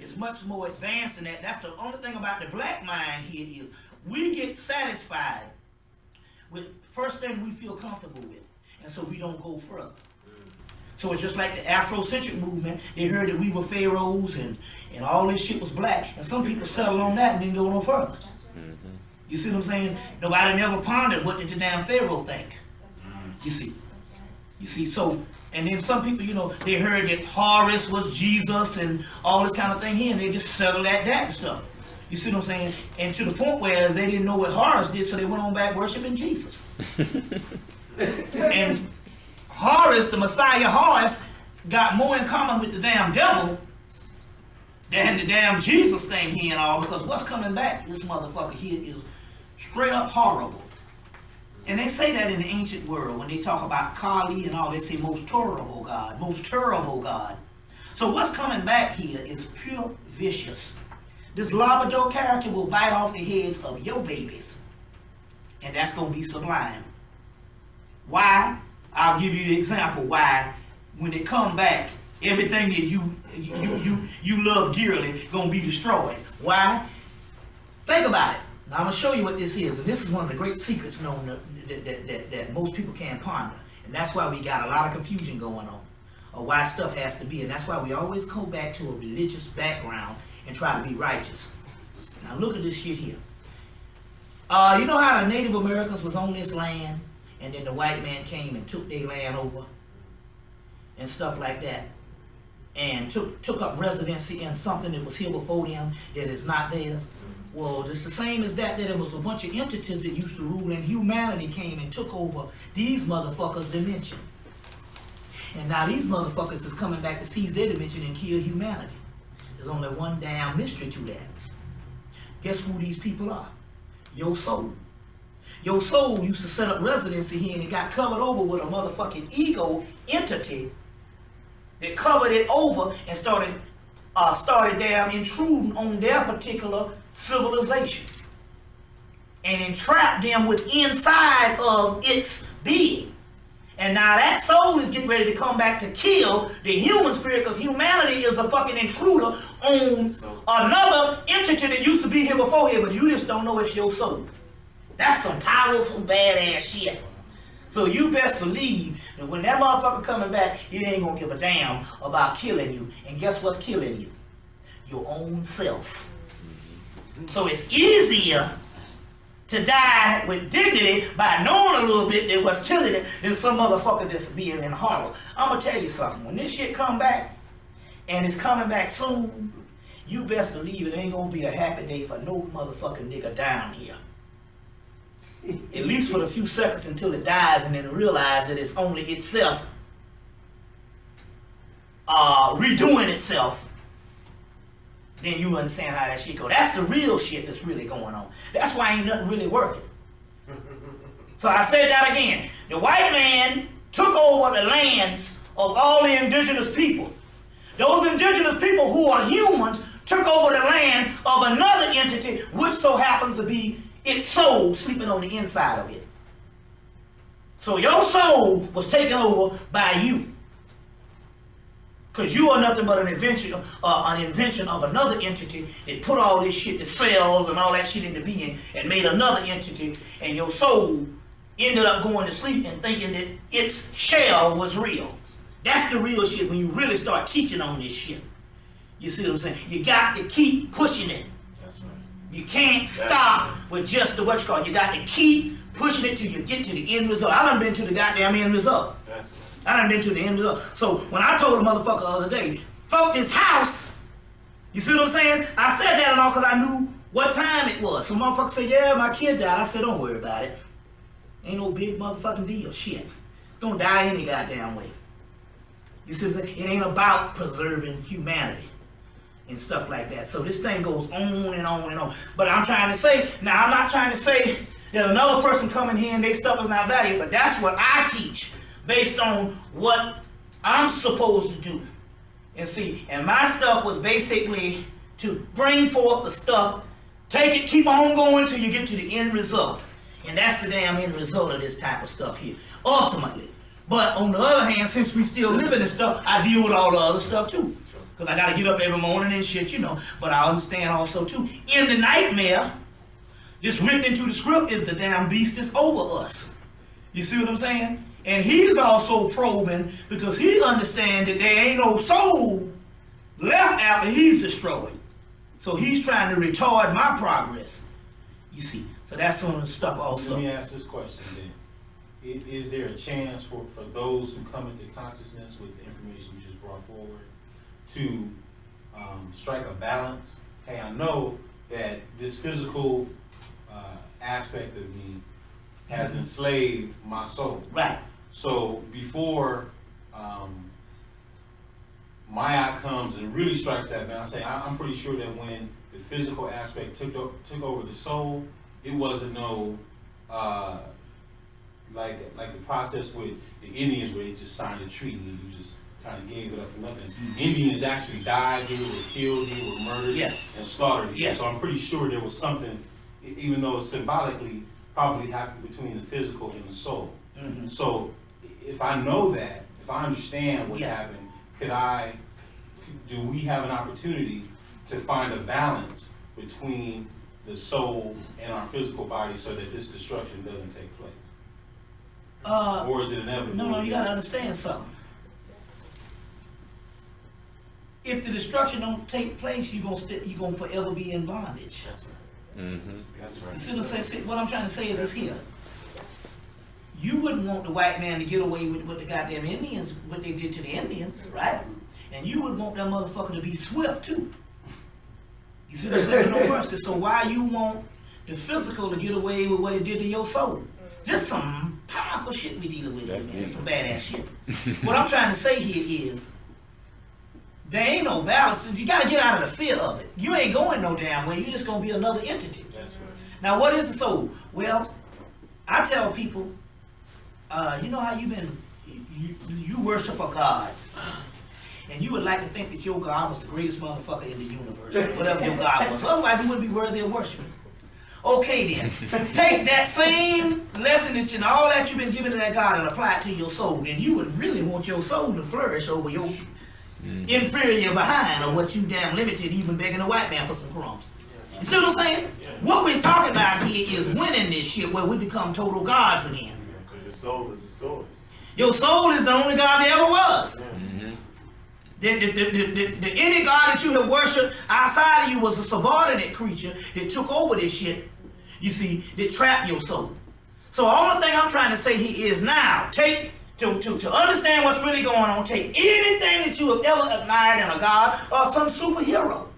It's much more advanced than that. That's the only thing about the black mind here is we get satisfied with first thing we feel comfortable with, and so we don't go further. So it's just like the Afrocentric movement. They heard that we were pharaohs and all this shit was black, and some people settle on that and didn't go no further. You see what I'm saying? Nobody never pondered what did the damn pharaoh think. You see, so, and then some people, you know, they heard that Horus was Jesus and all this kind of thing here, and they just settled at that and stuff. You see what I'm saying? And to the point where they didn't know what Horus did, so they went on back worshiping Jesus. And Horus, the Messiah Horus, got more in common with the damn devil than the damn Jesus thing here and all, because what's coming back, this motherfucker here is straight up horrible. And they say that in the ancient world, when they talk about Kali and all, they say most terrible God, most terrible God. So what's coming back here is pure vicious. This Labrador character will bite off the heads of your babies. And that's going to be sublime. Why? I'll give you the example why when they come back, everything that you love dearly going to be destroyed. Why? Think about it. Now I'm going to show you what this is. And this is one of the great secrets known that most people can't ponder. And that's why we got a lot of confusion going on. Or why stuff has to be. And that's why we always go back to a religious background and try to be righteous. Now look at this shit here. You know how the Native Americans was on this land? And then the white man came and took their land over and stuff like that, and took up residency in something that was here before them that is not theirs. Well, it's the same as that it was a bunch of entities that used to rule, and humanity came and took over these motherfuckers' dimension. And now these motherfuckers is coming back to seize their dimension and kill humanity. There's only one damn mystery to that. Guess who these people are? Your soul. Your soul used to set up residency here, and it got covered over with a motherfucking ego entity that covered it over and started damn intruding on their particular civilization and entrapped them with inside of its being. And now that soul is getting ready to come back to kill the human spirit, because humanity is a fucking intruder on another entity that used to be here before here, but you just don't know it's your soul. That's some powerful, badass shit. So you best believe that when that motherfucker coming back, it ain't gonna give a damn about killing you. And guess what's killing you? Your own self. So it's easier to die with dignity by knowing a little bit that what's killing it than some motherfucker that's being in horror. I'm gonna tell you something. When this shit come back, and it's coming back soon, you best believe it ain't gonna be a happy day for no motherfucking nigga down here. At least for the few seconds until it dies, and then realize that it's only itself redoing itself. Then you understand how that shit go. That's the real shit that's really going on. That's why ain't nothing really working. So I said that again. The white man took over the lands of all the indigenous people. Those indigenous people who are humans took over the land of another entity, which so happens to be its soul sleeping on the inside of it. So your soul was taken over by you. Because you are nothing but an invention of another entity that put all this shit, the cells and all that shit into being, and made another entity, and your soul ended up going to sleep and thinking that its shell was real. That's the real shit when you really start teaching on this shit. You see what I'm saying? You got to keep pushing it. That's right. You can't stop with just the what you call it. You got to keep pushing it till you get to the end result. I done been to the goddamn end result. That's right. I done been to the end result. So when I told a motherfucker the other day, fuck this house, you see what I'm saying? I said that and all because I knew what time it was. So motherfucker said, yeah, my kid died. I said, don't worry about it. Ain't no big motherfucking deal. Shit. It's gonna die any goddamn way. You see what I'm saying? It ain't about preserving humanity and stuff like that. So this thing goes on and on and on. But I'm trying to say, now I'm not trying to say that another person coming here and their stuff is not valuable, but that's what I teach based on what I'm supposed to do. And see, and my stuff was basically to bring forth the stuff, take it, keep on going till you get to the end result. And that's the damn end result of this type of stuff here, ultimately. But on the other hand, since we still living in stuff, I deal with all the other stuff too. Because I got to get up every morning and shit, you know. But I understand also, too, in the nightmare, just written into the script is the damn beast that's over us. You see what I'm saying? And he's also probing because he understands that there ain't no soul left after he's destroyed. So he's trying to retard my progress. You see. So that's some of the stuff also. Let me ask this question then. Is there a chance for those who come into consciousness with the information you just brought forward to strike a balance? Hey, I know that this physical aspect of me has enslaved my soul. Right. So before my outcomes and really strikes that balance, I'm pretty sure that when the physical aspect took over the soul, it wasn't no like the process with the Indians where they just signed a treaty and you just kind of gave it up for nothing. Indians actually died here, were killed here, were murdered and slaughtered here. So I'm pretty sure there was something, even though symbolically probably happened between the physical and the soul. So if I know that, if I understand what happened, do we have an opportunity to find a balance between the soul and our physical body so that this destruction doesn't take place? Or is it inevitable? No, you gotta understand something. If the destruction don't take place, you're gonna forever be in bondage. That's right. That's right. You see what I'm saying? What I'm trying to say is this here. You wouldn't want the white man to get away with what the goddamn Indians, what they did to the Indians, right? And you would want that motherfucker to be swift too. You see what I'm saying? No mercy. So why you want the physical to get away with what it did to your soul? This some powerful shit we dealing with here, man. It's some badass shit. What I'm trying to say here is, there ain't no balance. You gotta get out of the fear of it. You ain't going no damn way. You're just gonna be another entity. That's right. Now, what is the soul? Well, I tell people, you know how you worship a God, and you would like to think that your God was the greatest motherfucker in the universe, whatever your God was. Otherwise, he wouldn't be worthy of worship. Okay then, take that same lesson that you know, all that you've been given to that God and apply it to your soul, and you would really want your soul to flourish over your inferior behind, or what you damn limited, even begging a white man for some crumbs. You see what I'm saying? What we're talking about here is winning this shit where we become total gods again. Because your soul is the source. Your soul is the only God there ever was. Any God that you have worshipped outside of you was a subordinate creature that took over this shit, you see, that trapped your soul. So the only thing I'm trying to say here is now, to understand what's really going on, take anything that you have ever admired in a God or some superhero,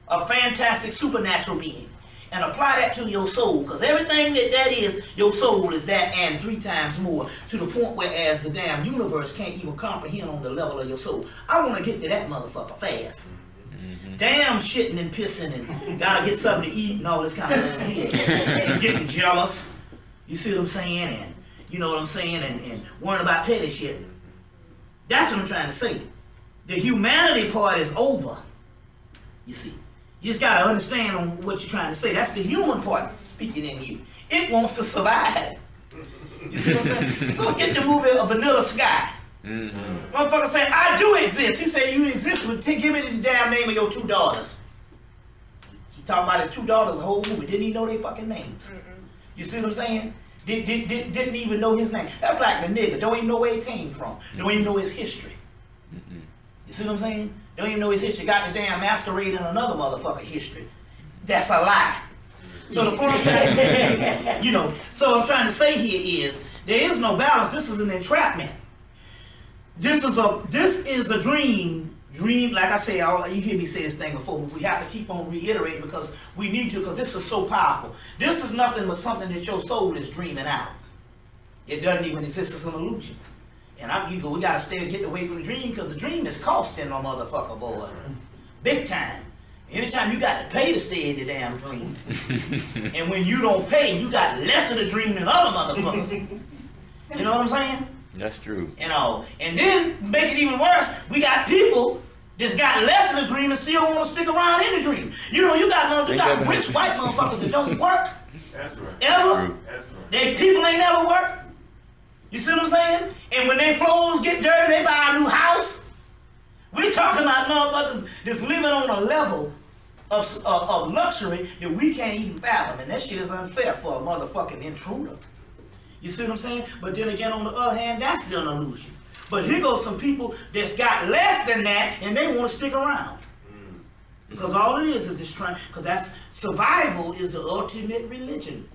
a fantastic supernatural being, and apply that to your soul, because everything that is, your soul is that and 3 times more, to the point where as the damn universe can't even comprehend on the level of your soul. I want to get to that motherfucker fast. Damn shitting and pissing and gotta get something to eat and all this kind of shit. And getting jealous. You see what I'm saying? And you know what I'm saying? And worrying about petty shit. That's what I'm trying to say. The humanity part is over. You see. You just gotta understand on what you're trying to say. That's the human part speaking in you. It wants to survive. You see what I'm saying? Go get the movie A Vanilla Sky. Motherfucker say, I do exist. He said, you exist, but give me the damn name of your 2 daughters. He talking about his 2 daughters the whole movie. Didn't even know their fucking names. You see what I'm saying? Didn't even know his name. That's like the nigga. Don't even know where he came from. Don't even know his history. You see what I'm saying? Don't even know his history. Got the damn masquerade in another motherfucker history. That's a lie. So the point I'm trying, you know, so what I'm trying to say here is there is no balance. This is an entrapment. This is a dream. Dream, like I say, you hear me say this thing before, but we have to keep on reiterating because we need to, because this is so powerful. This is nothing but something that your soul is dreaming out. It doesn't even exist. It's an illusion. And we gotta get away from the dream, because the dream is costing no motherfucker, boy. Right. Big time. Anytime you got to pay to stay in the damn dream. And when you don't pay, you got less of the dream than other motherfuckers. You know what I'm saying? That's true. You know, and then make it even worse, we got people that's got less of the dream and still want to stick around in the dream. You know, you got rich white motherfuckers that don't work. That's right. Ever. That's right. They people ain't never worked. You see what I'm saying? And when their clothes get dirty, they buy a new house. We talking about motherfuckers that's living on a level of luxury that we can't even fathom, and that shit is unfair for a motherfucking intruder. You see what I'm saying? But then again, on the other hand, that's still an illusion. But here goes some people that's got less than that, and they want to stick around. Because all it is this trying, because that's survival is the ultimate religion.